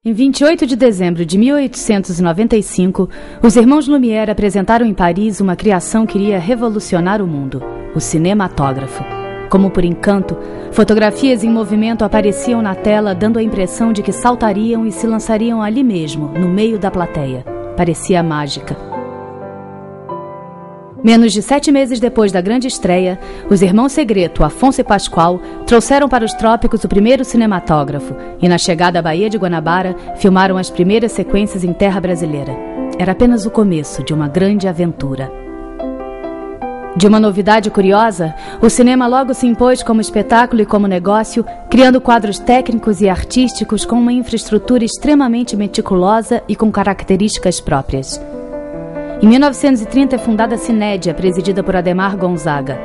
Em 28 de dezembro de 1895, os irmãos Lumière apresentaram em Paris uma criação que iria revolucionar o mundo, o cinematógrafo. Como por encanto, fotografias em movimento apareciam na tela, dando a impressão de que saltariam e se lançariam ali mesmo, no meio da plateia. Parecia mágica. Menos de 7 meses depois da grande estreia, os irmãos Segreto, Afonso e Pascoal, trouxeram para os trópicos o primeiro cinematógrafo e, na chegada à Baía de Guanabara, filmaram as primeiras sequências em terra brasileira. Era apenas o começo de uma grande aventura. De uma novidade curiosa, o cinema logo se impôs como espetáculo e como negócio, criando quadros técnicos e artísticos com uma infraestrutura extremamente meticulosa e com características próprias. Em 1930 é fundada a Cinédia, presidida por Adhemar Gonzaga.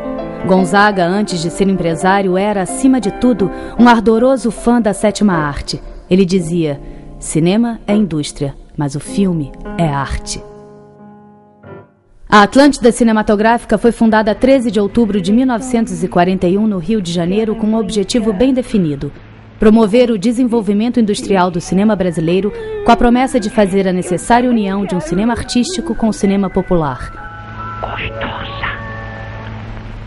Gonzaga, antes de ser empresário, era, acima de tudo, um ardoroso fã da sétima arte. Ele dizia: cinema é indústria, mas o filme é arte. A Atlântida Cinematográfica foi fundada a 13 de outubro de 1941 no Rio de Janeiro com um objetivo bem definido: promover o desenvolvimento industrial do cinema brasileiro com a promessa de fazer a necessária união de um cinema artístico com o cinema popular. Gostosa.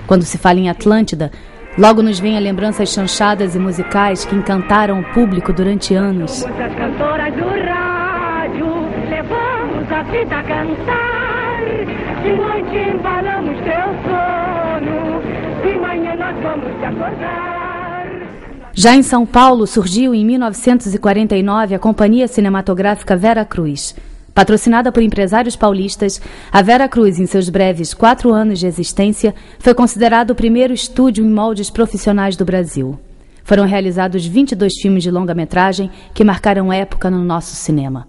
Quando se fala em Atlântida, logo nos vêm as lembranças chanchadas e musicais que encantaram o público durante anos. Somos as cantoras do rádio, levamos a vida a cantar. De noite embalamos teu sono, de manhã nós vamos te acordar. Já em São Paulo, surgiu em 1949 a Companhia Cinematográfica Vera Cruz. Patrocinada por empresários paulistas, a Vera Cruz, em seus breves 4 anos de existência, foi considerado o primeiro estúdio em moldes profissionais do Brasil. Foram realizados 22 filmes de longa-metragem que marcaram época no nosso cinema.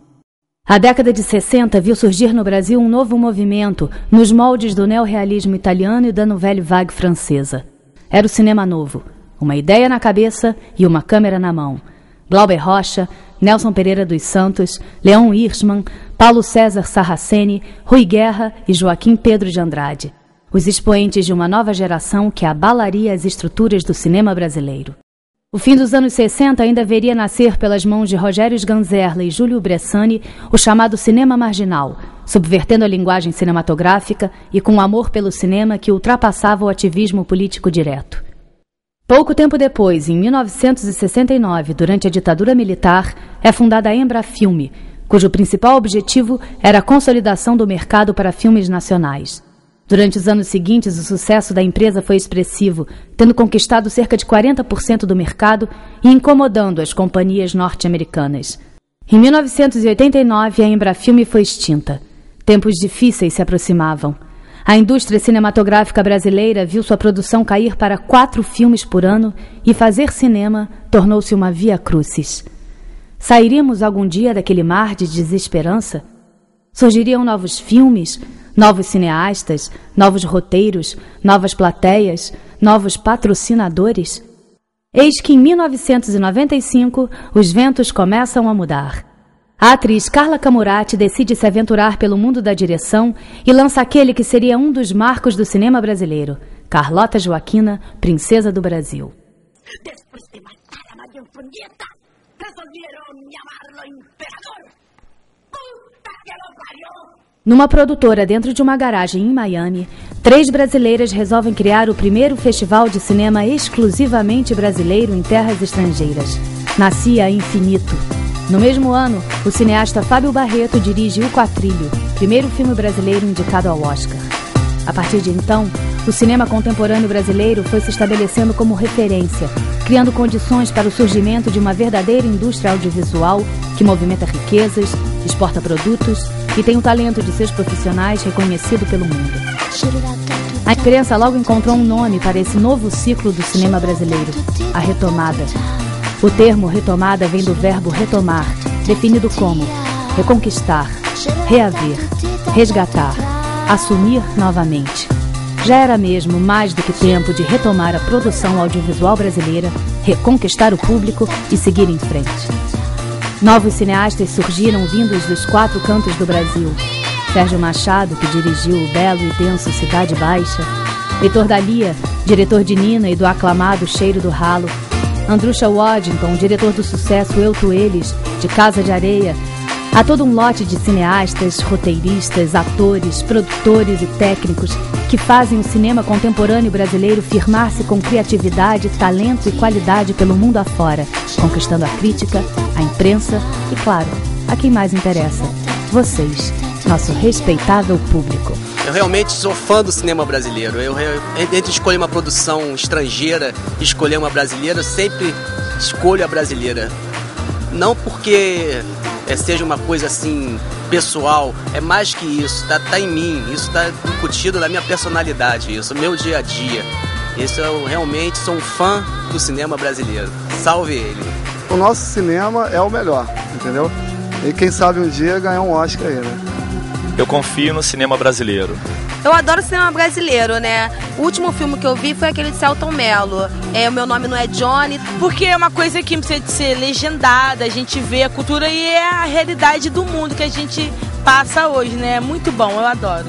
A década de 60 viu surgir no Brasil um novo movimento nos moldes do neorrealismo italiano e da nouvelle vague francesa. Era o cinema novo. Uma ideia na cabeça e uma câmera na mão. Glauber Rocha, Nelson Pereira dos Santos, Leon Hirschman, Paulo César Sarraceni, Rui Guerra e Joaquim Pedro de Andrade. Os expoentes de uma nova geração que abalaria as estruturas do cinema brasileiro. O fim dos anos 60 ainda veria nascer pelas mãos de Rogério Sganzerla e Júlio Bressani o chamado cinema marginal, subvertendo a linguagem cinematográfica e com um amor pelo cinema que ultrapassava o ativismo político direto. Pouco tempo depois, em 1969, durante a ditadura militar, é fundada a Embrafilme, cujo principal objetivo era a consolidação do mercado para filmes nacionais. Durante os anos seguintes, o sucesso da empresa foi expressivo, tendo conquistado cerca de 40% do mercado e incomodando as companhias norte-americanas. Em 1989, a Embrafilme foi extinta. Tempos difíceis se aproximavam. A indústria cinematográfica brasileira viu sua produção cair para 4 filmes por ano e fazer cinema tornou-se uma via crucis. Sairíamos algum dia daquele mar de desesperança? Surgiriam novos filmes, novos cineastas, novos roteiros, novas plateias, novos patrocinadores? Eis que em 1995 os ventos começam a mudar. A atriz Carla Camurati decide se aventurar pelo mundo da direção e lança aquele que seria um dos marcos do cinema brasileiro, Carlota Joaquina, Princesa do Brasil. Depois de matar a Maria Antonieta, resolveram me chamar o imperador. Puta que lo pariu! Numa produtora dentro de uma garagem em Miami, 3 brasileiras resolvem criar o primeiro festival de cinema exclusivamente brasileiro em terras estrangeiras. Nascia Infinito. No mesmo ano, o cineasta Fábio Barreto dirige O Quatrilho, primeiro filme brasileiro indicado ao Oscar. A partir de então, o cinema contemporâneo brasileiro foi se estabelecendo como referência, criando condições para o surgimento de uma verdadeira indústria audiovisual que movimenta riquezas, exporta produtos e tem o talento de seus profissionais reconhecido pelo mundo. A imprensa logo encontrou um nome para esse novo ciclo do cinema brasileiro: a retomada. O termo retomada vem do verbo retomar, definido como reconquistar, reaver, resgatar, assumir novamente. Já era mesmo mais do que tempo de retomar a produção audiovisual brasileira, reconquistar o público e seguir em frente. Novos cineastas surgiram vindos dos 4 cantos do Brasil. Sérgio Machado, que dirigiu o belo e denso Cidade Baixa, Heitor Dalia, diretor de Nina e do aclamado Cheiro do Ralo, Andrusha Waddington, diretor do sucesso Eu, Tu, Eles, de Casa de Areia. Há todo um lote de cineastas, roteiristas, atores, produtores e técnicos que fazem o cinema contemporâneo brasileiro firmar-se com criatividade, talento e qualidade pelo mundo afora, conquistando a crítica, a imprensa e, claro, a quem mais interessa, vocês, nosso respeitável público. Eu realmente sou fã do cinema brasileiro. Entre escolher uma produção estrangeira e escolher uma brasileira, eu sempre escolho a brasileira. Não porque seja uma coisa assim pessoal, é mais que isso, tá em mim, isso tá incutido na minha personalidade, isso, meu dia a dia. Isso eu realmente sou um fã do cinema brasileiro. Salve ele! O nosso cinema é o melhor, entendeu? E quem sabe um dia ganhar um Oscar aí, né? Eu confio no cinema brasileiro. Eu adoro cinema brasileiro, né? O último filme que eu vi foi aquele de Selton Mello. O Meu Nome Não É Johnny. Porque é uma coisa que precisa de ser legendada, a gente vê a cultura e é a realidade do mundo que a gente passa hoje, né? É muito bom, eu adoro.